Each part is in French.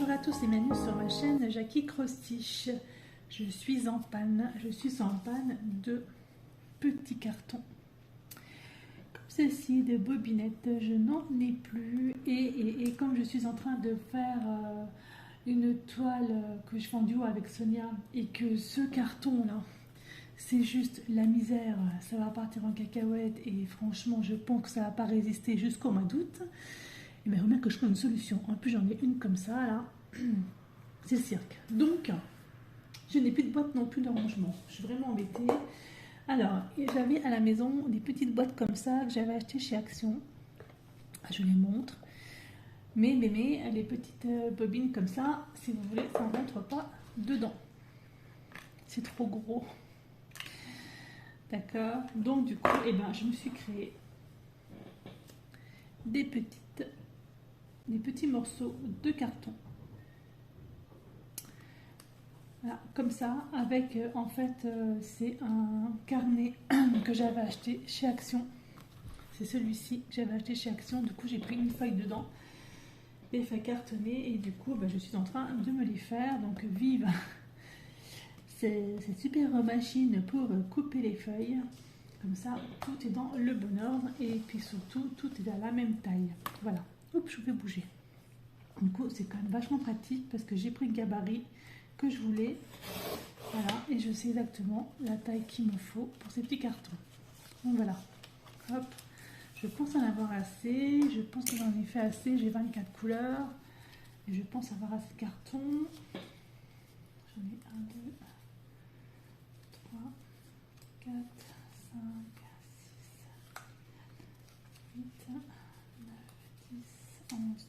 Bonjour à tous et bienvenue sur ma chaîne Jackie Cross-Stitch. Je suis en panne de petits cartons. Comme ceci, de bobinettes, je n'en ai plus. Et comme je suis en train de faire une toile que je fais en duo avec Sonia et que ce carton-là, c'est juste la misère, ça va partir en cacahuète et franchement, je pense que ça va pas résister jusqu'au mois d'août. Et bien, il faut bien que je trouve une solution. En plus, j'en ai une comme ça, là. C'est le cirque. Donc, je n'ai plus de boîte non plus de rangement. Je suis vraiment embêtée. Alors, j'avais à la maison des petites boîtes comme ça que j'avais achetées chez Action. Je les montre. Mais les petites bobines comme ça, si vous voulez, ça ne rentre pas dedans. C'est trop gros. D'accord. Donc, du coup, eh ben, je me suis créé des petits morceaux de carton. Voilà, comme ça, avec en fait, c'est un carnet que j'avais acheté chez Action. C'est celui-ci que j'avais acheté chez Action. Du coup, j'ai pris une feuille dedans, des feuilles cartonnées, et du coup, ben, je suis en train de me les faire. Donc, vive cette super machine pour couper les feuilles. Comme ça, tout est dans le bon ordre, et puis surtout, tout est à la même taille. Voilà. Oups, je vais bouger. Du coup, c'est quand même vachement pratique parce que j'ai pris le gabarit que je voulais. Voilà, et je sais exactement la taille qu'il me faut pour ces petits cartons. Donc voilà. Hop. Je pense en avoir assez. Je pense que j'en ai fait assez. J'ai 24 couleurs. Et je pense avoir assez de cartons. J'en ai 1, 2, 3, 4, 5, 6, 8, 9, 10, 11,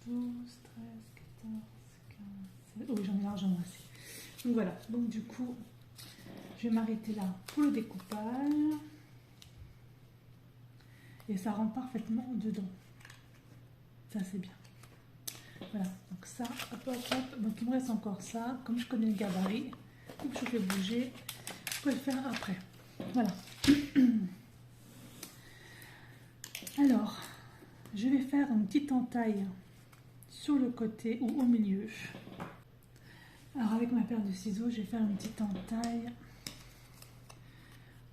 12, 13, 14, 15, 16. Oh, j'en ai largement assez. Donc voilà. Donc du coup, je vais m'arrêter là pour le découpage. Et ça rentre parfaitement dedans. Ça, c'est bien. Voilà. Donc ça, hop, hop, hop. Donc il me reste encore ça. Comme je connais le gabarit, comme je fais bouger, je peux le faire après. Voilà. Alors, je vais faire une petite entaille sur le côté ou au milieu. Alors avec ma paire de ciseaux, je vais faire une petite entaille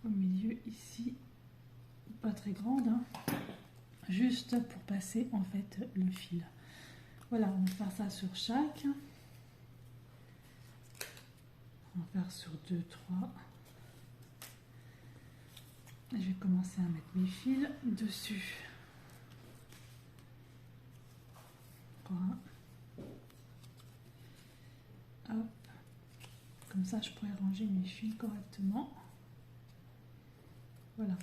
au milieu ici, pas très grande, hein, juste pour passer en fait le fil. Voilà, on va faire ça sur chaque. On va faire sur 2, 3. Je vais commencer à mettre mes fils dessus. Voilà. Hop. Comme ça, je pourrais ranger mes fils correctement. Voilà.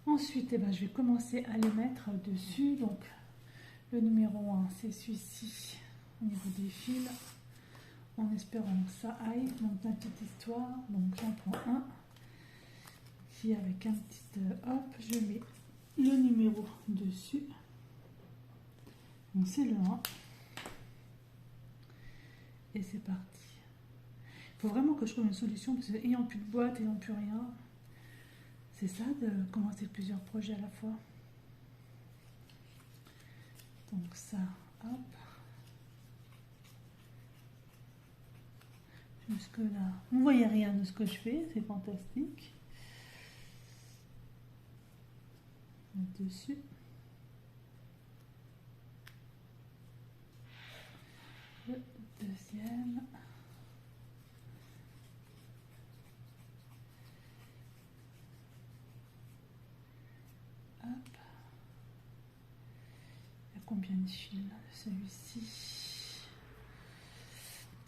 Ensuite, eh ben, je vais commencer à les mettre dessus. Donc, le numéro 1, c'est celui-ci, au niveau des fils, en espérant que ça aille. Donc, ma petite histoire. Donc, j'en prends un. Ici, avec un petit hop, je mets le numéro dessus. Donc, c'est le 1. Et c'est parti. Il faut vraiment que je trouve une solution, parce que ayant plus de boîte, ayant plus rien, c'est ça de commencer plusieurs projets à la fois. Donc ça, hop. Jusque là, vous ne voyez rien de ce que je fais, c'est fantastique. Dessus. Le deuxième. Hop. Il y a combien de fils celui-ci?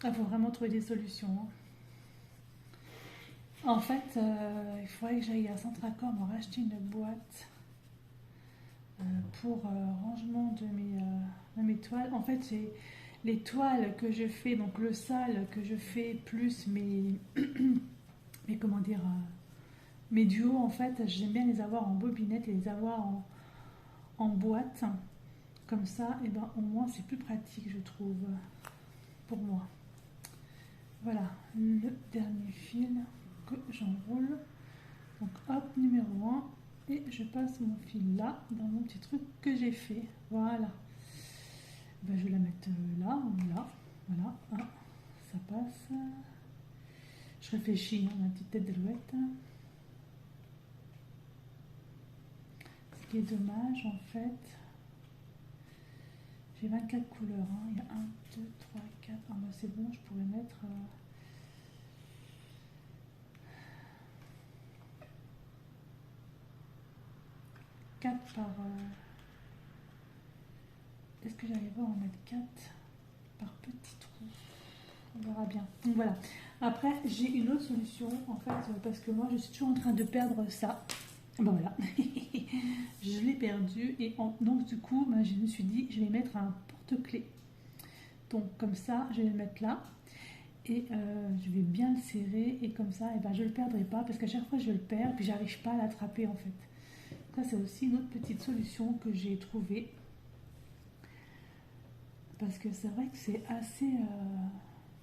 Il faut vraiment trouver des solutions. Hein. En fait, il faudrait que j'aille à Centracom me racheter une boîte pour rangement de mes toiles. En fait, j'ai les toiles que je fais, donc le sale que je fais, plus mes comment dire, mes duos, en fait, j'aime bien les avoir en bobinette et les avoir en boîte. Comme ça, et ben, au moins, c'est plus pratique, je trouve, pour moi. Voilà, le dernier fil que j'enroule. Donc, hop, numéro 1. et je passe mon fil là, dans mon petit truc que j'ai fait. Voilà. Ben, je vais la mettre là, là, voilà, hein, ça passe. Je réfléchis, hein, ma petite tête d'alouette. Ce qui est dommage, en fait, j'ai 24 couleurs, hein. Il y a 1, 2, 3, 4, ah ben c'est bon, je pourrais mettre... 4 par... Est-ce que j'arrive à en mettre 4 par petit trou? On verra bien. Donc voilà. Après, j'ai une autre solution, en fait, parce que moi, je suis toujours en train de perdre ça. Ben voilà. Je l'ai perdu. Et donc, du coup, ben, je me suis dit, je vais mettre un porte-clés. Donc, comme ça, je vais le mettre là. Et je vais bien le serrer. Et comme ça, et ben, je ne le perdrai pas. Parce qu'à chaque fois, je le perds. Puis, j'arrive pas à l'attraper, en fait. Ça, c'est aussi une autre petite solution que j'ai trouvée. Parce que c'est vrai que c'est assez...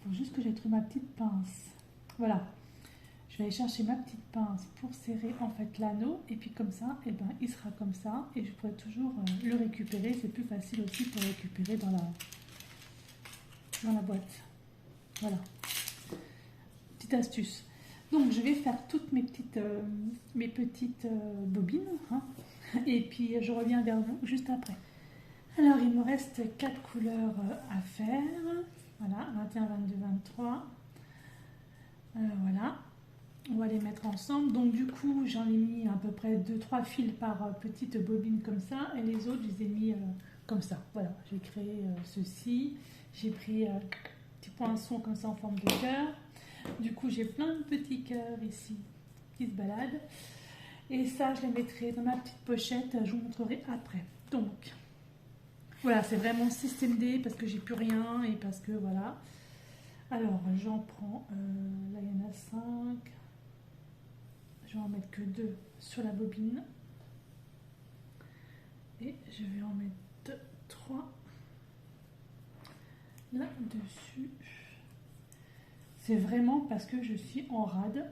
faut juste que j'ai trouvé ma petite pince. Voilà. Je vais aller chercher ma petite pince pour serrer en fait l'anneau. Et puis comme ça, et ben, il sera comme ça. Et je pourrai toujours le récupérer. C'est plus facile aussi pour le récupérer dans la boîte. Voilà. Petite astuce. Donc je vais faire toutes mes petites bobines. Hein, et puis je reviens vers vous juste après. Alors, il me reste 4 couleurs à faire. Voilà, 21, 22, 23. Voilà, on va les mettre ensemble. Donc, du coup, j'en ai mis à peu près 2-3 fils par petite bobine comme ça. Et les autres, je les ai mis comme ça. Voilà, j'ai créé ceci. J'ai pris un petit poinçon comme ça en forme de cœur. Du coup, j'ai plein de petits cœurs ici qui se baladent. Et ça, je les mettrai dans ma petite pochette. Je vous montrerai après. Donc... Voilà, c'est vraiment système D parce que j'ai plus rien et parce que voilà. Alors, j'en prends, là il y en a 5. Je vais en mettre que 2 sur la bobine. Et je vais en mettre 3 là-dessus. C'est vraiment parce que je suis en rade.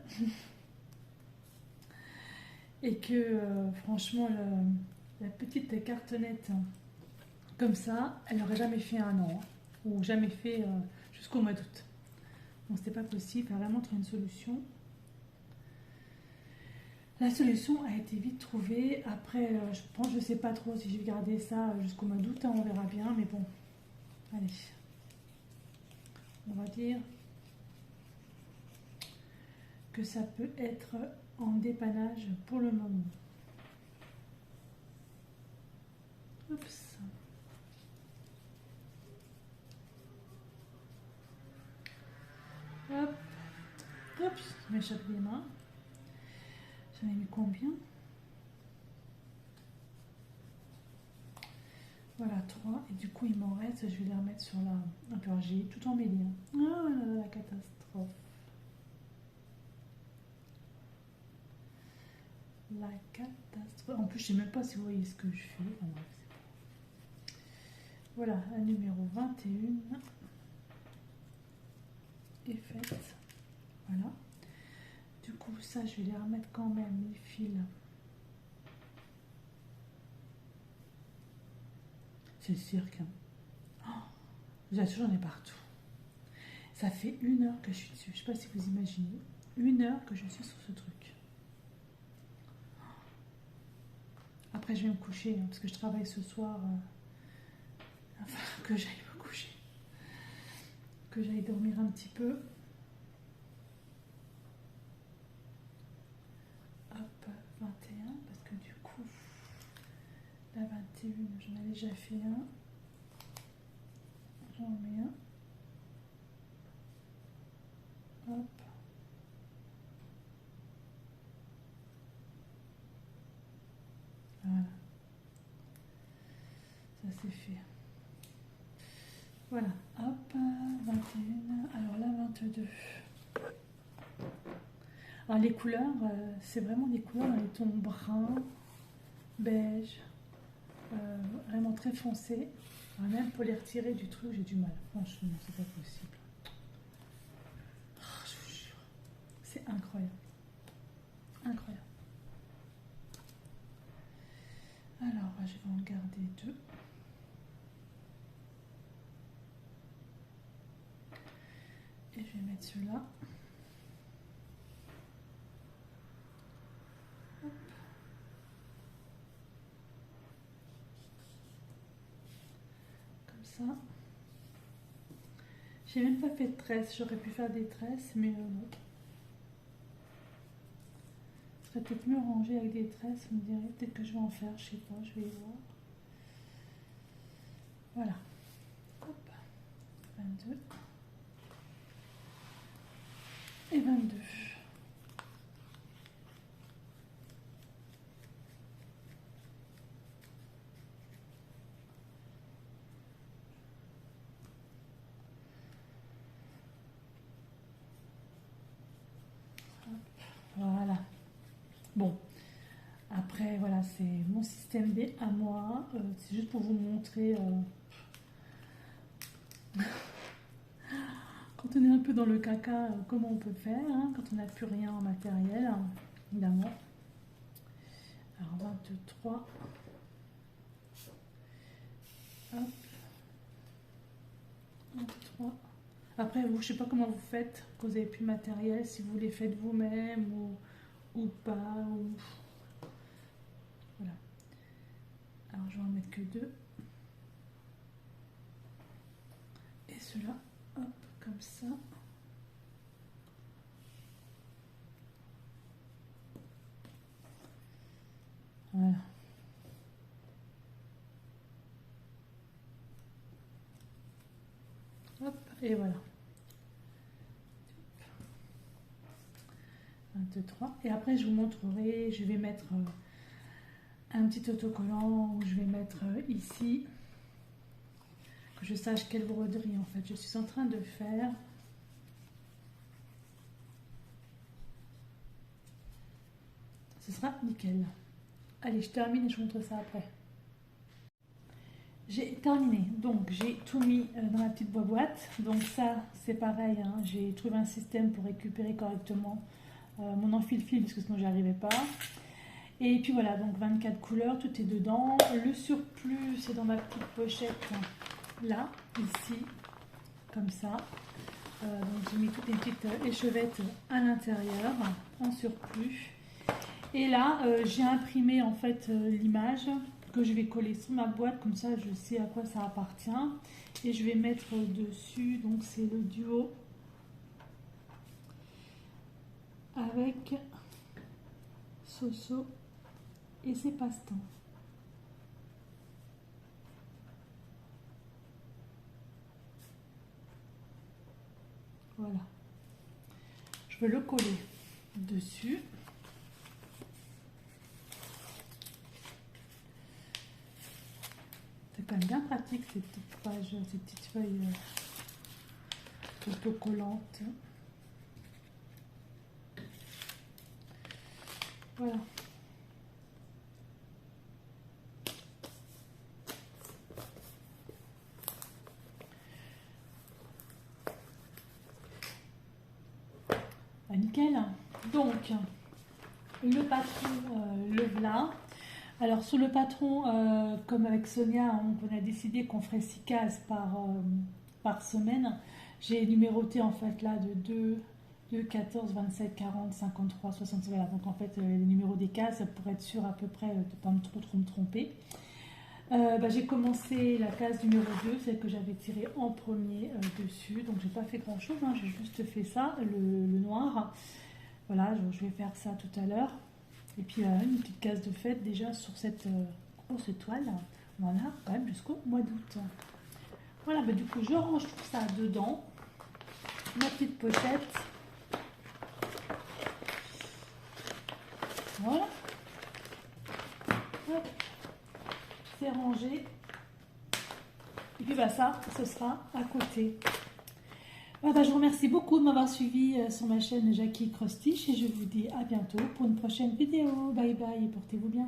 Et que franchement, la petite cartonnette... Comme ça, elle n'aurait jamais fait un an, hein, ou jamais fait jusqu'au mois d'août. Donc c'était pas possible, il a vraiment trouvé une solution. La solution a été vite trouvée. Après, je sais pas trop si je vais garder ça jusqu'au mois d'août, hein, on verra bien, mais bon, allez. On va dire que ça peut être en dépannage pour le moment. Oups. Hop, hop, je m'échappe les mains. J'en ai mis combien? Voilà, 3. Et du coup, il m'en reste, je vais les remettre sur la... Alors, j'ai tout emmêlé. Hein. Ah là là, la catastrophe. La catastrophe. En plus, je ne sais même pas si vous voyez ce que je fais. Enfin, bref, c'est bon. Voilà, la numéro 21 est faite. Voilà. Du coup, ça, je vais les remettre quand même, les fils. C'est le cirque. Hein. Oh, vous assure, j'en ai partout. Ça fait 1 heure que je suis dessus. Je ne sais pas si vous imaginez. 1 heure que je suis sur ce truc. Après, je vais me coucher, hein, parce que je travaille ce soir. Enfin, que j'aille me coucher. Que j'aille dormir un petit peu. Hop, 21, parce que du coup, la 21, j'en avais déjà fait un. J'en mets un. Hop. Voilà. Ça c'est fait. Voilà. Hop, 21. Alors là, 22. Alors les couleurs, c'est vraiment des couleurs dans les tons bruns, beige, vraiment très foncés. Alors même pour les retirer du truc, j'ai du mal. Franchement, c'est pas possible. Oh, je vous jure, c'est incroyable. Incroyable. je vais en garder 2. Et je vais mettre ceux-là. Comme ça. J'ai même pas fait de tresses. J'aurais pu faire des tresses, mais non. Ce serait peut-être mieux rangé avec des tresses, vous me direz. Peut-être que je vais en faire, je sais pas, je vais voir. Voilà. Hop. 22. Et 22. Voilà. Bon. Après, voilà, c'est mon système B à moi. C'est juste pour vous montrer... quand on est un peu dans le caca, comment on peut faire, hein, quand on n'a plus rien en matériel, hein, évidemment. Alors 23. Hop. 23. Après, vous, je sais pas comment vous faites, quand vous n'avez plus de matériel, si vous les faites vous-même ou pas. Ou... Voilà. Alors je vais en mettre que 2. Et ceux-là, hop, comme ça. Voilà. Hop, et voilà. 1, 2, 3. Et après, je vous montrerai, je vais mettre un petit autocollant où je vais mettre ici, que je sache quelle broderie en fait je suis en train de faire. Ce sera nickel. Allez, je termine et je vous montre ça après. J'ai terminé, donc j'ai tout mis dans la petite boîte. Donc ça, c'est pareil, hein, j'ai trouvé un système pour récupérer correctement mon enfile-fil, parce que sinon j'y arrivais pas. Et puis voilà, donc 24 couleurs, tout est dedans. Le surplus, c'est dans ma petite pochette, là, ici, comme ça. Donc j'ai mis toutes les petites échevettes à l'intérieur, en surplus. Et là, j'ai imprimé en fait l'image que je vais coller sur ma boîte, comme ça je sais à quoi ça appartient. Et je vais mettre dessus, donc c'est le duo avec Soso et ses passe-temps. Voilà. Je vais le coller dessus. C'est quand même bien pratique ces petites pages, ces petites feuilles autocollantes. Voilà. Ah, nickel. Donc, le patron, le voilà. Alors, sur le patron, comme avec Sonia, on a décidé qu'on ferait 6 cases par semaine. J'ai numéroté en fait là de 2, 14, 27, 40, 53, 60. Voilà, donc en fait, les numéros des cases pour être sûr à peu près de ne pas trop me tromper. J'ai commencé la case numéro 2, celle que j'avais tirée en premier dessus. Donc, j'ai pas fait grand chose, hein, j'ai juste fait ça, le noir. Voilà, je vais faire ça tout à l'heure. Et puis une petite case de fête déjà sur cette grosse toile. Voilà, quand même jusqu'au mois d'août. Voilà, du coup je range tout ça dedans. Ma petite pochette. Voilà. Hop. C'est rangé. Et puis ça, ce sera à côté. Je vous remercie beaucoup de m'avoir suivi sur ma chaîne Jackie Cross Stitch et je vous dis à bientôt pour une prochaine vidéo. Bye bye et portez-vous bien.